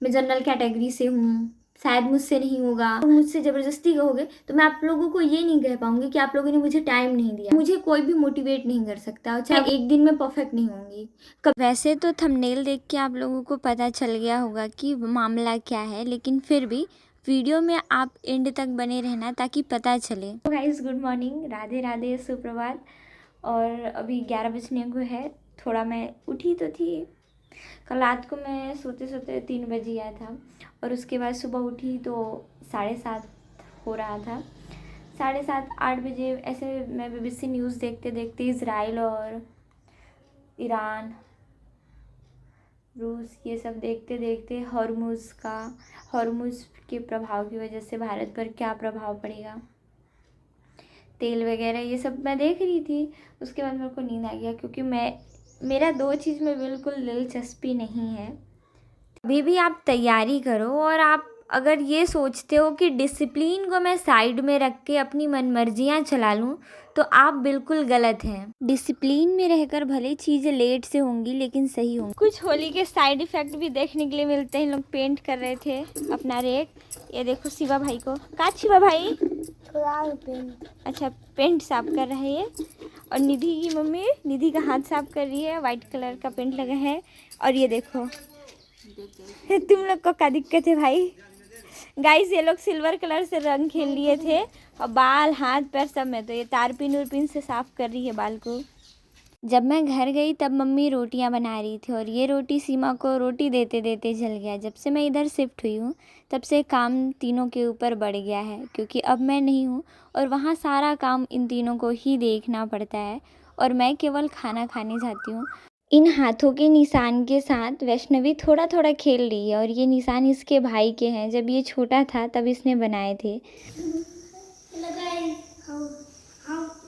मैं general category से हूँ, शायद मुझसे नहीं होगा। तो मुझसे ज़बरदस्ती कहोगे तो मैं आप लोगों को ये नहीं कह पाऊंगी कि आप लोगों ने मुझे टाइम नहीं दिया। मुझे कोई भी मोटिवेट नहीं कर सकता, चाहे एक दिन में परफेक्ट नहीं होंगी। वैसे तो थंबनेल देख के आप लोगों को पता चल गया होगा कि मामला क्या है, लेकिन फिर भी वीडियो में आप एंड तक बने रहना ताकि पता चले। तो guys good morning, Radhe Radhe, सुप्रभात। और अभी 11 बजने को है। थोड़ा मैं उठी तो थी, कल रात को मैं सोते सोते 3 बजे आया था और उसके बाद सुबह उठी तो 7:30 हो रहा था। 7:30-8 बजे ऐसे मैं BBC न्यूज़ देखते देखते इज़राइल और ईरान, रूस, ये सब देखते देखते हॉर्मुज़ के प्रभाव की वजह से भारत पर क्या प्रभाव पड़ेगा, तेल वगैरह ये सब मैं देख रही थी। उसके बाद मेरे को नींद आ गया, क्योंकि मेरा दो चीज़ में बिल्कुल दिलचस्पी नहीं है। अभी भी आप तैयारी करो, और आप अगर ये सोचते हो कि डिसिप्लिन को मैं साइड में रख के अपनी मनमर्जियाँ चला लूँ, तो आप बिल्कुल गलत हैं। डिसिप्लिन में रहकर भले चीज़ें लेट से होंगी लेकिन सही होंगी। कुछ होली के साइड इफ़ेक्ट भी देखने के लिए मिलते हैं। लोग पेंट कर रहे थे अपना रेक। ये देखो शिवा भाई को, का शिवा भाई पेंट, अच्छा पेंट साफ कर रहा है ये। और निधि की मम्मी, निधि का हाथ साफ कर रही है, वाइट कलर का पेंट लगा है। और ये देखो तुम लोग को क्या दिक्कत है भाई। गाइस ये लोग सिल्वर कलर से रंग खेल लिए थे और बाल हाथ पैर सब में, तो ये तारपीन उरपीन से साफ कर रही है बाल को। जब मैं घर गई तब मम्मी रोटियां बना रही थी, और ये रोटी सीमा को रोटी देते देते जल गया। जब से मैं इधर शिफ्ट हुई हूँ तब से काम तीनों के ऊपर बढ़ गया है, क्योंकि अब मैं नहीं हूँ और वहाँ सारा काम इन तीनों को ही देखना पड़ता है, और मैं केवल खाना खाने जाती हूँ। इन हाथों के निशान के साथ वैष्णवी थोड़ा थोड़ा खेल रही है, और ये निशान इसके भाई के हैं। जब ये छोटा था तब इसने बनाए थे।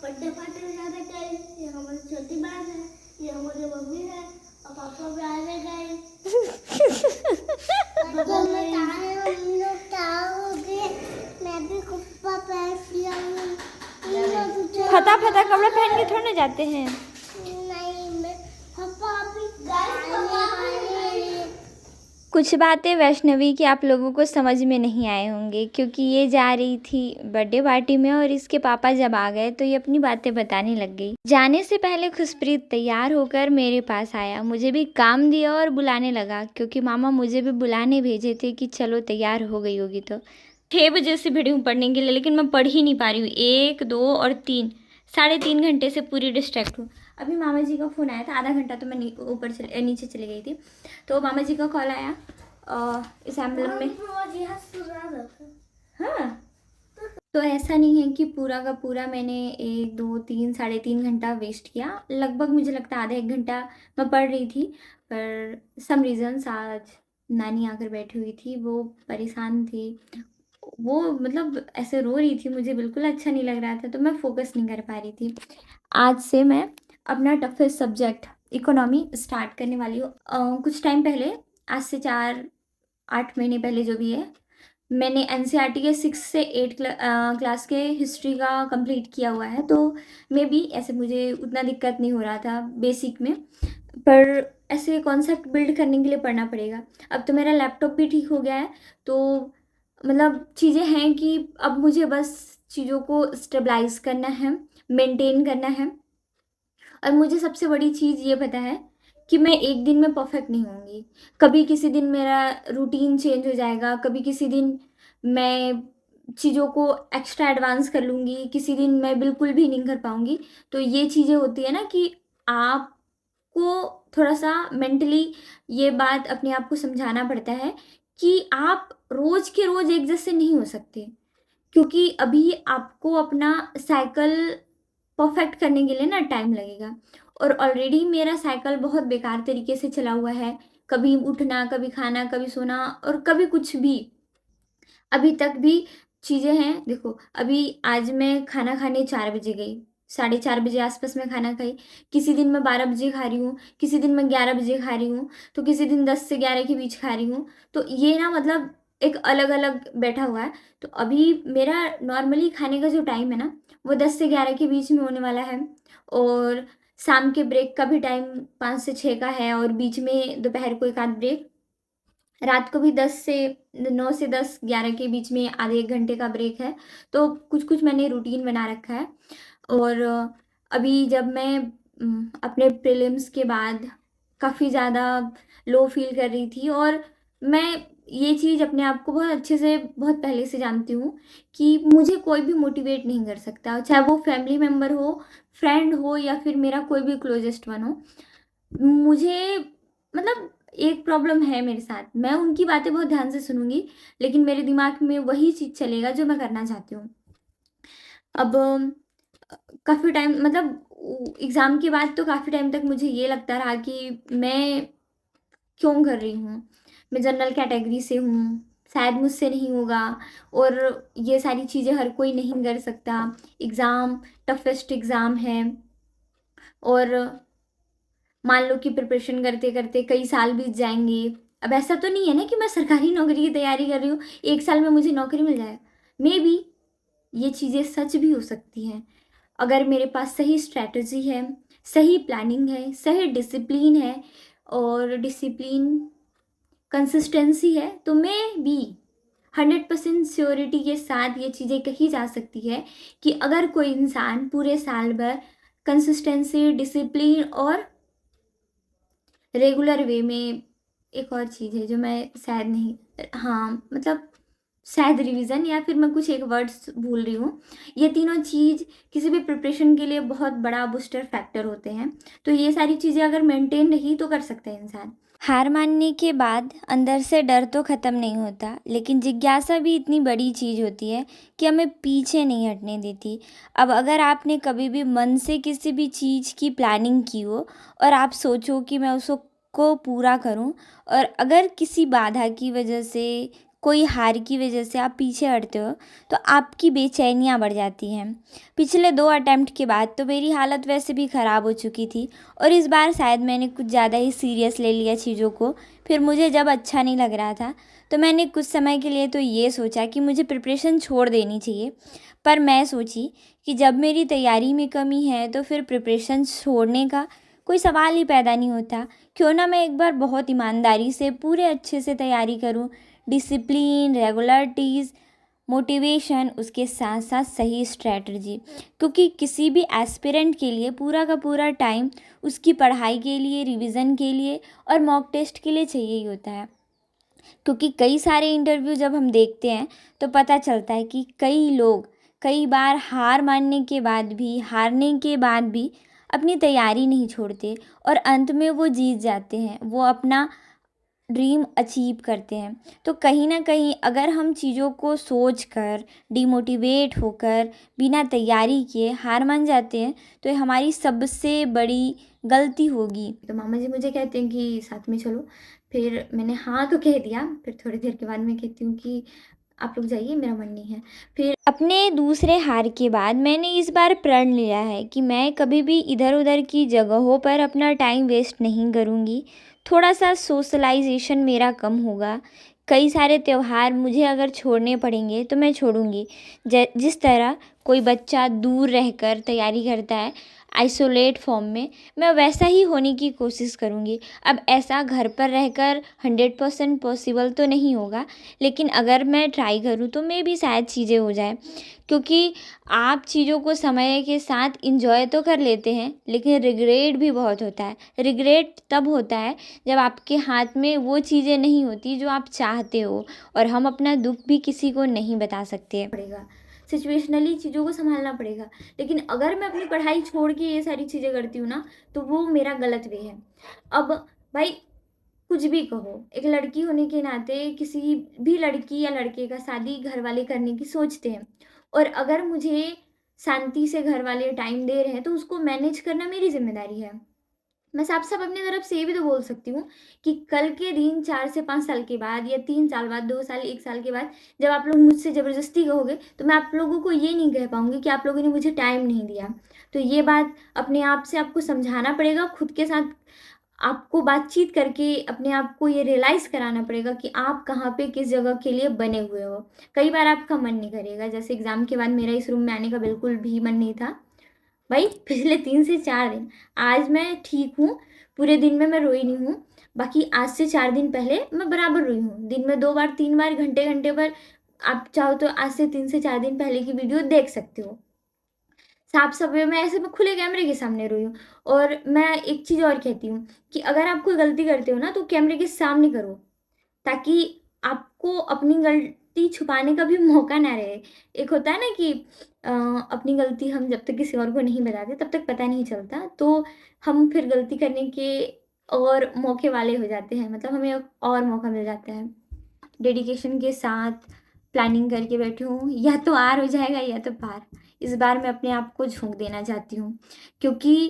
बर्थडे पार्टी में जाते गए, ये हमारी छोटी बहन है, ये हमारी मम्मी है और पापा भी आ रहे गए। बगल में कहाँ है हम लोग, क्या हो गए, मैं भी कुप्पा पहन लिया हूँ। फटा फटा कपड़ा पहन के थोड़े जाते हैं। नहीं, मैं पापा भी कुछ बातें वैष्णवी की आप लोगों को समझ में नहीं आए होंगे, क्योंकि ये जा रही थी बर्थडे पार्टी में और इसके पापा जब आ गए तो ये अपनी बातें बताने लग गई। जाने से पहले खुशप्रीत तैयार होकर मेरे पास आया, मुझे भी काम दिया और बुलाने लगा, क्योंकि मामा मुझे भी बुलाने भेजे थे कि चलो तैयार हो गई होगी। तो 6 बजे से भिड़ी हूँ पढ़ने के लिए, लेकिन मैं पढ़ ही नहीं पा रही हूँ। 1, 2 और 3, 3.5 घंटे से पूरी डिस्ट्रैक्ट हूँ। अभी मामा जी का फ़ोन आया था, आधा घंटा तो मैं नीचे चली गई थी, तो मामा जी का कॉल आया इस एम्बलम में। हाँ, तो ऐसा नहीं है कि पूरा का पूरा मैंने 1, 2, 3, 3.5 घंटा वेस्ट किया। लगभग मुझे लगता है आधा 1 घंटा मैं पढ़ रही थी। पर सम रीज़न्स आज नानी आकर बैठी हुई थी, वो परेशान थी, वो मतलब ऐसे रो रही थी, मुझे बिल्कुल अच्छा नहीं लग रहा था, तो मैं फोकस नहीं कर पा रही थी। आज से मैं अपना टफेस्ट सब्जेक्ट इकोनॉमी स्टार्ट करने वाली हूँ। कुछ टाइम पहले, आज से 4-8 महीने पहले जो भी है, मैंने NCERT के 6 से 8 क्लास के हिस्ट्री का कंप्लीट किया हुआ है, तो मे बी ऐसे मुझे उतना दिक्कत नहीं हो रहा था बेसिक में। पर ऐसे कॉन्सेप्ट बिल्ड करने के लिए पढ़ना पड़ेगा। अब तो मेरा लैपटॉप भी ठीक हो गया है, तो मतलब चीज़ें हैं कि अब मुझे बस चीज़ों को स्टेबलाइज करना है, मेंटेन करना है। और मुझे सबसे बड़ी चीज़ ये पता है कि मैं एक दिन में परफेक्ट नहीं होंगी। कभी किसी दिन मेरा रूटीन चेंज हो जाएगा, कभी किसी दिन मैं चीज़ों को एक्स्ट्रा एडवांस कर लूँगी, किसी दिन मैं बिल्कुल भी नहीं कर पाऊँगी। तो ये चीज़ें होती है ना कि आपको थोड़ा-सा मेंटली ये बात अपने आप को समझाना पड़ता है कि आप रोज़ के रोज़ एक जैसे नहीं हो सकते। क्योंकि अभी आपको अपना साइकिल परफेक्ट करने के लिए ना टाइम लगेगा, और ऑलरेडी मेरा साइकिल बहुत बेकार तरीके से चला हुआ है। कभी उठना, कभी खाना, कभी सोना और कभी कुछ भी। अभी तक भी चीज़ें हैं, देखो अभी आज मैं खाना खाने 4 बजे गई, 4:30 बजे आसपास मैं खाना खाई। किसी दिन मैं 12 बजे खा रही हूँ, किसी दिन मैं 11 बजे खा रही हूँ, तो किसी दिन 10 से 11 के बीच खा रही हूँ। तो ये ना मतलब एक अलग अलग बैठा हुआ है। तो अभी मेरा नॉर्मली खाने का जो टाइम है ना, वो 10 से 11 के बीच में होने वाला है। और शाम के ब्रेक का भी टाइम 5 से 6 का है, और बीच में दोपहर को एक आध ब्रेक। रात को भी 9 से 10 11 के बीच में आधे 1 घंटे का ब्रेक है। तो कुछ-कुछ मैंने रूटीन बना रखा है। और अभी जब मैं अपने प्रीलिम्स के बाद काफ़ी ज़्यादा लो फ़ील कर रही थी, और मैं ये चीज़ अपने आप को बहुत अच्छे से बहुत पहले से जानती हूँ कि मुझे कोई भी मोटिवेट नहीं कर सकता, चाहे वो फैमिली मेंबर हो, फ्रेंड हो या फिर मेरा कोई भी क्लोज़ेस्ट वन हो। मुझे मतलब एक प्रॉब्लम है मेरे साथ, मैं उनकी बातें बहुत ध्यान से सुनूँगी, लेकिन मेरे दिमाग में वही चीज़ चलेगा जो मैं करना चाहती हूँ। अब काफ़ी टाइम मतलब एग्ज़ाम के बाद तो काफ़ी टाइम तक मुझे ये लगता रहा कि मैं क्यों कर रही हूँ? मैं जनरल कैटेगरी से हूँ, शायद मुझसे नहीं होगा, और ये सारी चीज़ें हर कोई नहीं कर सकता। एग्ज़ाम टफ़ेस्ट एग्ज़ाम है, और मान लो कि प्रिपरेशन करते-करते कई साल बीत जाएँगे। अब ऐसा तो नहीं है ना कि मैं सरकारी नौकरी की तैयारी कर रही हूँ, 1 साल में मुझे नौकरी मिल जाए। मेबी ये चीज़ें सच भी हो सकती हैं। अगर मेरे पास सही स्ट्रैटेजी है, सही प्लानिंग है, सही डिसिप्लिन है, और डिसिप्लिन कंसिस्टेंसी है, तो मैं भी 100% श्योरिटी के साथ ये चीज़ें कही जा सकती है कि अगर कोई इंसान पूरे साल भर कंसिस्टेंसी, डिसिप्लिन और रेगुलर वे में, एक और चीज़ है जो मैं शायद नहीं, हाँ, मतलब शायद रिवीजन, या फिर मैं कुछ एक वर्ड्स भूल रही हूँ। ये तीनों चीज़ किसी भी प्रिपरेशन के लिए बहुत बड़ा बूस्टर फैक्टर होते हैं। तो ये सारी चीज़ें अगर मेंटेन रही तो कर सकता है इंसान। हार मानने के बाद अंदर से डर तो ख़त्म नहीं होता, लेकिन जिज्ञासा भी इतनी बड़ी चीज़ होती है कि हमें पीछे नहीं हटने देती। अब अगर आपने कभी भी मन से किसी भी चीज़ की प्लानिंग की हो और आप सोचो कि मैं उसको को पूरा करूं, और अगर किसी बाधा की वजह से, कोई हार की वजह से आप पीछे हटते हो, तो आपकी बेचैनियाँ बढ़ जाती हैं। पिछले 2 अटेम्प्ट के बाद तो मेरी हालत वैसे भी ख़राब हो चुकी थी, और इस बार शायद मैंने कुछ ज़्यादा ही सीरियस ले लिया चीज़ों को। फिर मुझे जब अच्छा नहीं लग रहा था, तो मैंने कुछ समय के लिए तो ये सोचा कि मुझे प्रिपरेशन छोड़ देनी चाहिए। पर मैं सोची कि जब मेरी तैयारी में कमी है तो फिर प्रिपरेशन छोड़ने का कोई सवाल ही पैदा नहीं होता। क्यों ना मैं एक बार बहुत ईमानदारी से पूरे अच्छे से तैयारी करूँ, डिसिप्लिन, रेगुलरिटीज़, मोटिवेशन, उसके साथ साथ सही स्ट्रैटेजी। क्योंकि किसी भी एस्पिरेंट के लिए पूरा का पूरा टाइम उसकी पढ़ाई के लिए, रिवीजन के लिए और मॉक टेस्ट के लिए चाहिए ही होता है। क्योंकि कई सारे इंटरव्यू जब हम देखते हैं तो पता चलता है कि कई लोग कई बार हार मानने के बाद भी, हारने के बाद भी अपनी तैयारी नहीं छोड़ते, और अंत में वो जीत जाते हैं, वो अपना ड्रीम अचीव करते हैं। तो कहीं ना कहीं अगर हम चीज़ों को सोच कर, डिमोटिवेट होकर, बिना तैयारी किए हार मान जाते हैं, तो ये हमारी सबसे बड़ी गलती होगी। तो मामा जी मुझे कहते हैं कि साथ में चलो, फिर मैंने हाँ तो कह दिया, फिर थोड़ी देर के बाद मैं कहती हूँ कि आप लोग जाइए, मेरा मन नहीं है। फिर अपने दूसरे हार के बाद मैंने इस बार प्रण लिया है कि मैं कभी भी इधर उधर की जगहों पर अपना टाइम वेस्ट नहीं करूँगी। थोड़ा सा सोशलाइजेशन मेरा कम होगा। कई सारे त्यौहार मुझे अगर छोड़ने पड़ेंगे तो मैं छोड़ूंगी। जिस तरह कोई बच्चा दूर रहकर तैयारी करता है, आइसोलेट फॉर्म में, मैं वैसा ही होने की कोशिश करूँगी। अब ऐसा घर पर रहकर 100% पॉसिबल तो नहीं होगा, लेकिन अगर मैं ट्राई करूँ तो मे भी शायद चीज़ें हो जाए। क्योंकि आप चीज़ों को समय के साथ इंजॉय तो कर लेते हैं, लेकिन रिग्रेट भी बहुत होता है। रिग्रेट तब होता है जब आपके हाथ में वो चीज़ें नहीं होती जो आप चाहते हो, और हम अपना दुख भी किसी को नहीं बता सकते। पड़ेगा, सिचुएशनली चीज़ों को सँभालना पड़ेगा। लेकिन अगर मैं अपनी पढ़ाई छोड़ के ये सारी चीज़ें करती हूँ ना, तो वो मेरा गलत वे है। अब भाई कुछ भी कहो, एक लड़की होने के नाते किसी भी लड़की या लड़के का शादी घर वाले करने की सोचते हैं, और अगर मुझे शांति से घर वाले टाइम दे रहे हैं, तो उसको मैनेज करना मेरी ज़िम्मेदारी है। मैं साफ-साफ अपनी तरफ से ये भी तो बोल सकती हूँ कि कल के दिन 4 से 5 साल के बाद, या 3 साल बाद, 2 साल, 1 साल के बाद, जब आप लोग मुझसे ज़बरदस्ती कहोगे, तो मैं आप लोगों को ये नहीं कह पाऊँगी कि आप लोगों ने मुझे टाइम नहीं दिया। तो ये बात अपने आप से आपको समझाना पड़ेगा, खुद के साथ आपको बातचीत करके अपने आप को ये रियलाइज़ कराना पड़ेगा कि आप कहाँ पे, किस जगह के लिए बने हुए हो। कई बार आपका मन नहीं करेगा, जैसे एग्ज़ाम के बाद मेरा इस रूम में आने का बिल्कुल भी मन नहीं था। भाई पिछले 3 से 4 दिन, आज मैं ठीक हूँ, पूरे दिन में मैं रोई नहीं हूँ। बाकी आज से 4 दिन पहले मैं बराबर रोई हूँ, दिन में 2 बार 3 बार घंटे-घंटे पर। आप चाहो तो आज से 3 से 4 दिन पहले की वीडियो देख सकते हो। साफ-सफाई में ऐसे मैं खुले कैमरे के सामने रोई हूँ। और मैं एक चीज़ और कहती हूँ कि अगर आप कोई गलती करते हो ना तो कैमरे के सामने करो, ताकि आपको अपनी गलती छुपाने का भी मौका ना रहे। एक होता है ना कि अपनी गलती हम जब तक किसी और को नहीं बताते तब तक पता नहीं चलता, तो हम फिर गलती करने के और मौके वाले हो जाते हैं, मतलब हमें और मौका मिल जाता है। डेडिकेशन के साथ प्लानिंग करके बैठी हूँ, या तो आर हो जाएगा या तो पार। इस बार मैं अपने आप को झोंक देना चाहती हूँ, क्योंकि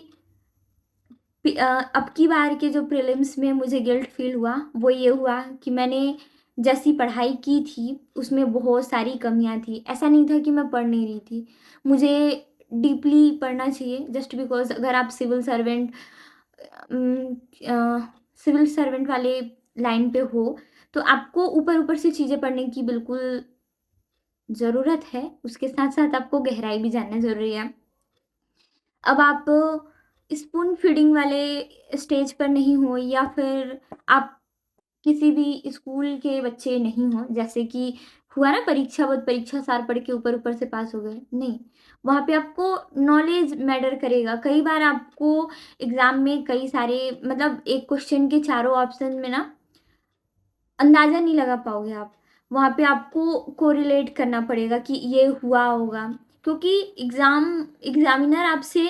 अब की बार के जो प्रीलिम्स में मुझे गिल्ट फील हुआ, वो ये हुआ कि मैंने जैसी पढ़ाई की थी, उसमें बहुत सारी कमियाँ थी। ऐसा नहीं था कि मैं पढ़ नहीं रही थी। मुझे डीपली पढ़ना चाहिए, जस्ट बिकॉज़ अगर आप उम, सिविल सर्वेंट वाले लाइन पे हो, तो आपको ऊपर-ऊपर से चीज़ें पढ़ने की बिल्कुल ज़रूरत है। उसके साथ-साथ आपको गहराई भी जानना ज़रूरी है। अब आप स्पून फीडिंग वाले स्टेज पर नहीं हो, या फिर आप किसी भी स्कूल के बच्चे नहीं हो, जैसे कि हुआ ना परीक्षा बहुत परीक्षा सार पढ़ के ऊपर-ऊपर से पास हो गए, नहीं। वहाँ पे आपको नॉलेज मैटर करेगा। कई बार आपको एग्ज़ाम में कई सारे, मतलब एक क्वेश्चन के चारों ऑप्शन में ना अंदाज़ा नहीं लगा पाओगे आप। वहाँ पे आपको कोरिलेट करना पड़ेगा कि ये हुआ होगा, क्योंकि एग्ज़ामिनर आपसे,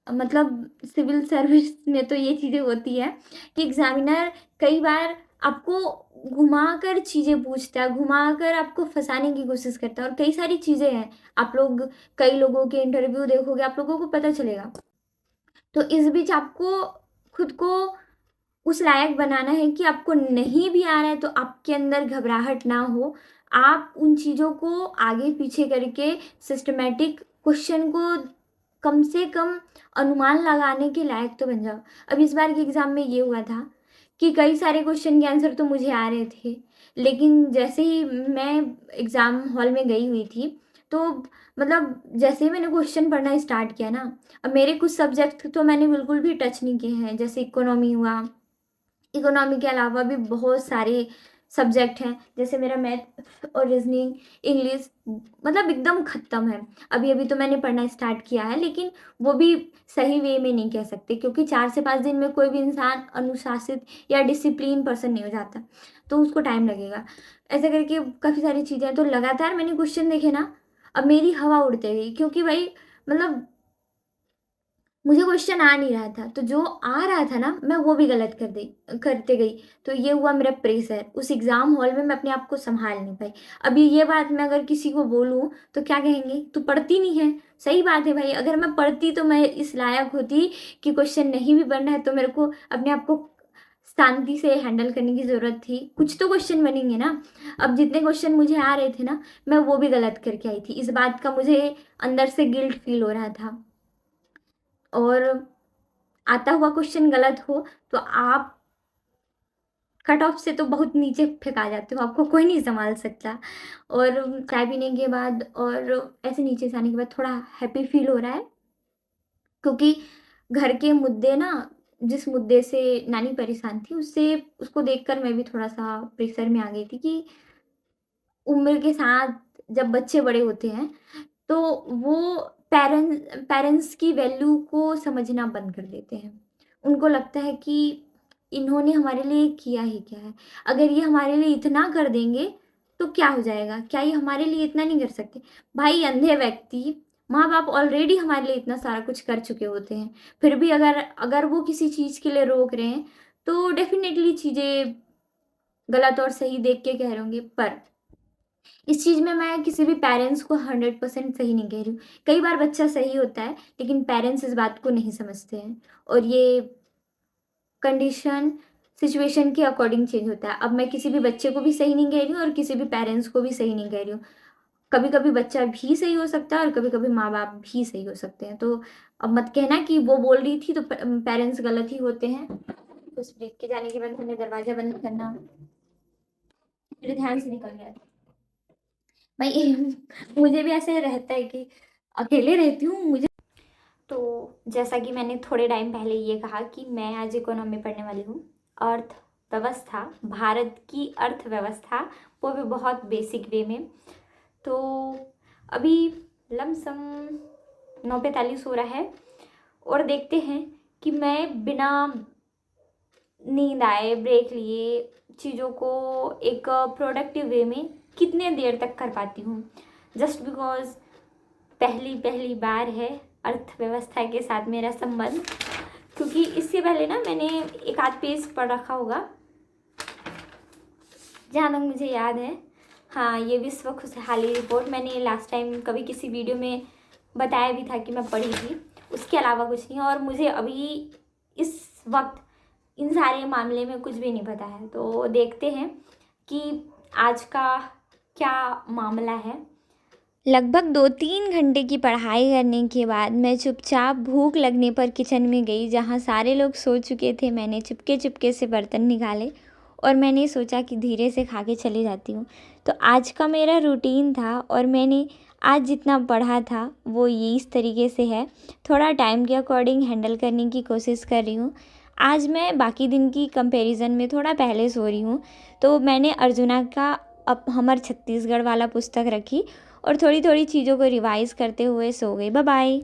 मतलब सिविल सर्विस में तो ये चीज़ें होती है कि एग्ज़ामिनर कई बार आपको घुमाकर चीज़ें पूछता है, घुमाकर आपको फँसाने की कोशिश करता है, और कई सारी चीज़ें हैं। आप लोग कई लोगों के इंटरव्यू देखोगे, आप लोगों को पता चलेगा। तो इस बीच आपको खुद को उस लायक बनाना है कि आपको नहीं भी आ रहा है तो आपके अंदर घबराहट ना हो। आप उन चीज़ों को आगे-पीछे करके सिस्टमैटिक क्वेश्चन को कम से कम अनुमान लगाने के लायक तो बन जाओ। अब इस बार के एग्ज़ाम में ये हुआ था कि कई सारे क्वेश्चन के आंसर तो मुझे आ रहे थे, लेकिन जैसे ही मैं एग्ज़ाम हॉल में गई हुई थी, तो मतलब जैसे ही मैंने क्वेश्चन पढ़ना स्टार्ट किया ना, अब मेरे कुछ सब्जेक्ट तो मैंने बिल्कुल भी टच नहीं किए हैं, जैसे इकोनॉमी हुआ। इकोनॉमी के अलावा भी बहुत सारे सब्जेक्ट हैं, जैसे मेरा मैथ और रीज़निंग, इंग्लिश, मतलब एकदम ख़त्म है। अभी-अभी तो मैंने पढ़ना स्टार्ट किया है, लेकिन वो भी सही वे में नहीं कह सकते, क्योंकि 4 से 5 दिन में कोई भी इंसान अनुशासित या डिसिप्लिन पर्सन नहीं हो जाता, तो उसको टाइम लगेगा। ऐसे करके काफ़ी सारी चीज़ें हैं, तो लगातार मैंने क्वेश्चन देखे ना, अब मेरी हवा उड़ते गई, क्योंकि भाई मतलब मुझे क्वेश्चन आ नहीं रहा था, तो जो आ रहा था ना, मैं वो भी गलत करते गई। तो ये हुआ मेरा प्रेशर। उस एग्ज़ाम हॉल में मैं अपने आप को सँभाल नहीं पाई। अभी ये बात मैं अगर किसी को बोलूँ, तो क्या कहेंगे, "तू पढ़ती नहीं है।" सही बात है भाई, अगर मैं पढ़ती तो मैं इस लायक होती कि क्वेश्चन नहीं भी पढ़ना है तो मेरे को अपने आप को शांति से हैंडल करने की ज़रूरत थी। कुछ तो क्वेश्चन बनेंगे ना। अब जितने क्वेश्चन मुझे आ रहे थे ना, मैं वो भी गलत करके आई थी। इस बात का मुझे अंदर से गिल्ट फ़ील हो रहा था। और आता हुआ क्वेश्चन गलत हो तो आप कट ऑफ से तो बहुत नीचे फेंका जाते हो, आपको कोई नहीं सँभाल सकता। और चाय पीने के बाद और ऐसे नीचे से आने के बाद थोड़ा हैप्पी फ़ील हो रहा है, क्योंकि घर के मुद्दे ना, जिस मुद्दे से नानी परेशान थी, उससे उसको देखकर मैं भी थोड़ा-सा प्रेशर में आ गई थी कि उम्र के साथ जब बच्चे बड़े होते हैं, तो वो पेरेंट्स की वैल्यू को समझना बंद कर देते हैं। उनको लगता है कि इन्होंने हमारे लिए किया ही क्या है? अगर ये हमारे लिए इतना कर देंगे, तो क्या हो जाएगा? क्या ये हमारे लिए इतना नहीं कर सकते? भाई अंधे व्यक्ति, माँ-बाप ऑलरेडी हमारे लिए इतना सारा कुछ कर चुके होते हैं। फिर भी अगर अगर वो किसी चीज़ के लिए रोक रहे हैं, तो डेफ़िनेटली चीज़ें गलत और सही देख के कह रहे होंगे। पर इस चीज़ में मैं किसी भी पेरेंट्स को 100% सही नहीं कह रही हूँ। कई बार बच्चा सही होता है, लेकिन पेरेंट्स इस बात को नहीं समझते हैं, और ये कंडीशन सिचुएशन के अकॉर्डिंग चेंज होता है। अब मैं किसी भी बच्चे को भी सही नहीं कह रही हूँ और किसी भी पेरेंट्स को भी सही नहीं कह रही हूँ। कभी-कभी बच्चा भी सही हो सकता है और कभी-कभी माँ-बाप भी सही हो सकते हैं। तो अब मत कहना कि वो बोल रही थी तो पेरेंट्स गलत ही होते हैं। उस ब्रेक के जाने के बाद मैंने दरवाज़ा बंद करना मेरे ध्यान से निकल गया था। भाई मुझे भी ऐसे रहता है कि अकेले रहती हूँ, मुझे तो जैसा कि मैंने थोड़े टाइम पहले ये कहा कि मैं आज इकोनॉमी पढ़ने वाली हूँ, अर्थव्यवस्था, भारत की अर्थव्यवस्था, वो भी बहुत बेसिक वे में। तो अभी लमसम 9:45 हो रहा है और देखते हैं कि मैं बिना नींद आए, ब्रेक लिए, चीज़ों को एक प्रोडक्टिव वे में कितने देर तक कर पाती हूँ। जस्ट बिकॉज पहली पहली बार है अर्थव्यवस्था के साथ मेरा संबंध, क्योंकि इससे पहले ना मैंने एक आध पेज पढ़ रखा होगा, जहाँ तक मुझे याद है। हाँ, ये विश्व खुशहाली रिपोर्ट मैंने लास्ट टाइम कभी किसी वीडियो में बताया भी था कि मैं पढ़ी थी, उसके अलावा कुछ नहीं। और मुझे अभी इस वक्त इन सारे मामले में कुछ भी नहीं पता है। तो देखते हैं कि आज का क्या मामला है। लगभग 2-3 घंटे की पढ़ाई करने के बाद मैं चुपचाप भूख लगने पर किचन में गई, जहाँ सारे लोग सो चुके थे। मैंने चुपके चुपके से बर्तन निकाले और मैंने सोचा कि धीरे से खा के चली जाती हूँ। तो आज का मेरा रूटीन था और मैंने आज जितना पढ़ा था वो ये इस तरीके से है। थोड़ा टाइम के अकॉर्डिंग हैंडल करने की कोशिश कर रही हूँ। आज मैं बाकी दिन की कंपैरिजन में थोड़ा पहले सो रही हूँ। तो मैंने अर्जुना का अब हमर छत्तीसगढ़ वाला पुस्तक रखी और थोड़ी थोड़ी चीज़ों को रिवाइज़ करते हुए सो गई। Bye bye.